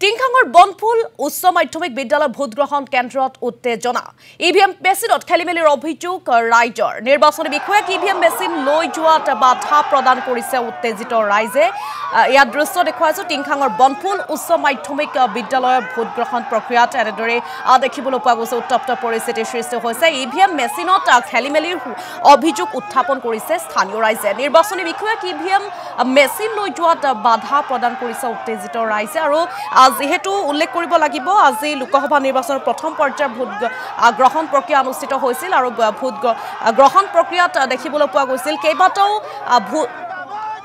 টিংখাঙৰ বনফুল উচ্চ মাধ্যমিক বিদ্যালয় ভোটগ্ৰহণ কেন্দ্ৰত উত্তেজনা ইভিএম মেচিনত খেলিমেলিৰ অভিযোগ ৰাইজৰ নিৰ্বাচনী বিষয়াক ইভিএম মেচিন লৈ যোৱাত বাধা প্ৰদান কৰিছে উত্তেজিত ৰাইজে ইয়াৰ দৃশ্য দেখুৱাইছো টিংখাঙৰ বনফুল উচ্চ মাধ্যমিক বিদ্যালয়ৰ ভোটগ্ৰহণ প্ৰক্ৰিয়াত এনেদৰে দেখিবলৈ পোৱা গৈছে উত্তপ্ত পৰিস্থিতিৰ সৃষ্টি হৈছে ইভিএম মেচিনত খেলিমেলিৰ অভিযোগ উত্থাপন কৰিছে স্থানীয় ৰাইজে নিৰ্বাচনী বিষয়াক ইভিএম মেচিন লৈ যোৱাত বাধা প্ৰদান কৰিছে উত্তেজিত ৰাইজে আৰু যেহেতু উল্লেখ কৰিব লাগিব আজি লোকসভা নিৰ্বাচনৰ প্ৰথম পৰ্যায়ৰ ভোট গ্ৰহণ প্ৰক্ৰিয়া অনুষ্ঠিত হৈছিল আৰু ভোট গ্ৰহণ প্ৰক্ৰিয়াত দেখিবলৈ পোৱা গৈছিল কেইবাটাও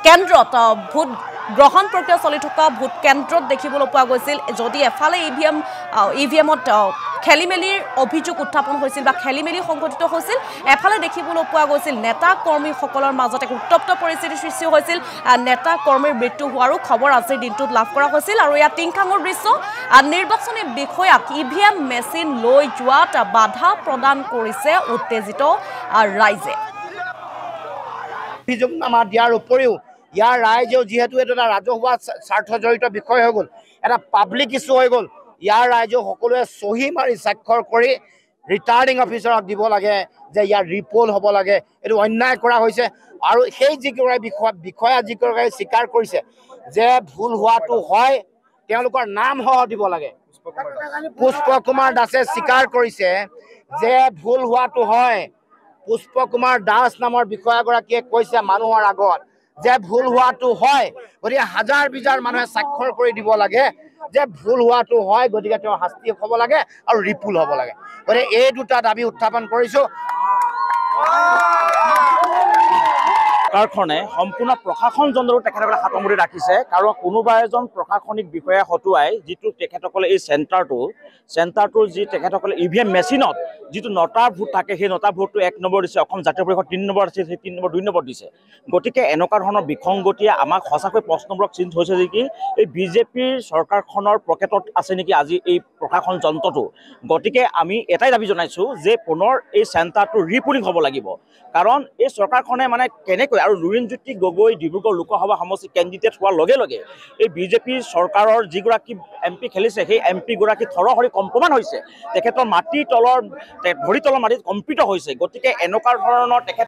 কেন্দ্ৰত ভোট গ্ৰহণ প্ৰক্ৰিয়া চলি থকা ভোট কেন্দ্ৰত দেখিবলৈ পোৱা গৈছিল যদি এফালে ইভিএমত খেলিমেলিৰ অভিযোগ উত্থাপন হৈছিল বা খেলিমেলি সংঘটিত হৈছিল এফালে দেখিবলৈ পোৱা গৈছিল নেতা কৰ্মীসকলৰ মাজত এক উত্তপ্ত পৰিস্থিতিৰ সৃষ্টি হৈছিল নেতা কৰ্মীৰ মৃত্যু হোৱাৰো খবৰ আজিৰ দিনটোত লাভ কৰা হৈছিল আৰু ইয়াত টিংখাঙৰ দৃশ্য নিৰ্বাচনী বিষয়াক ইভিএম মেচিন লৈ যোৱাত বাধা প্ৰদান কৰিছে উত্তেজিত ৰাইজে অভিযোগনামা দিয়াৰ উপৰিও ইয়াৰ ৰাইজেও যিহেতু এটা ৰাজহুৱা স্বাৰ্থ জড়িত বিষয় হৈ গ'ল এটা পাব্লিক ইছ্যু হৈ গ'ল ইয়াৰ ৰাইজেও সকলোৱে চহী মাৰি স্বাক্ষৰ কৰি ৰিটাৰ্নিং অফিচাৰক দিব লাগে যে ইয়াৰ ৰিপ'ল হ'ব লাগে এইটো অন্যায় কৰা হৈছে আৰু সেই যিগৰাকী বিষয়া যিগৰাকী স্বীকাৰ কৰিছে যে ভুল হোৱাটো হয় তেওঁলোকৰ নামসহ দিব লাগে পুষ্প কুমাৰ দাসে স্বীকাৰ কৰিছে যে ভুল হোৱাটো হয় পুষ্প কুমাৰ দাস নামৰ বিষয়াগৰাকীয়ে কৈছে মানুহৰ আগত যে ভুল হোৱাটো হয় গতিকে হাজাৰ বিজাৰ মানুহে স্বাক্ষৰ কৰি দিব লাগে যে ভুল হোৱাটো হয় গতিকে তেওঁৰ শাস্তি হ'ব লাগে আৰু ৰিপুল হ'ব লাগে গতিকে এই দুটা দাবী উত্থাপন কৰিছোঁ চৰকাৰখনে সম্পূৰ্ণ প্ৰশাসন যন্ত্ৰও তেখেতসকলে হাতমুৰি ৰাখিছে কাৰণ কোনোবা এজন প্ৰশাসনিক বিষয়া হতুৱাই যিটো তেখেতসকলে এই চেণ্টাৰটোৰ যি তেখেতসকলে ইভিএম মেচিনত যিটো 9টা ভোট থাকে সেই 9টা ভোটটো 1 নম্বৰ দিছে অসম জাতীয় পৰিষদ 3 নম্বৰ আছে সেই 3 নম্বৰ 2 নম্বৰ দিছে গতিকে এনেকুৱা ধৰণৰ বিসংগতিয়ে আমাক সঁচাকৈ প্ৰশ্নমূলক চিন্তা হৈছে নেকি এই বিজেপিৰ চৰকাৰখনৰ পকেটত আছে নেকি আজি এই প্ৰশাসন যন্ত্ৰটো গতিকে আমি এটাই দাবী জনাইছোঁ যে পুনৰ এই চেণ্টাৰটো ৰিপুলিং হ'ব লাগিব কাৰণ এই চৰকাৰখনে মানে কেনেকৈ আৰু লুৰিণজ্যোতি গগৈ ডিব্ৰুগড় লোকসভা সমষ্টি কেণ্ডিডেট হোৱাৰ লগে লগে এই বিজেপি চৰকাৰৰ যিগৰাকী এমপি খেলিছে সেই এমপি গৰাকী থৰহৰি কম্পমান হৈছে তেখেতৰ ভৰি তলৰ মাটিত কম্পিত হৈছে গতিকে এনেকুৱা ধৰণৰ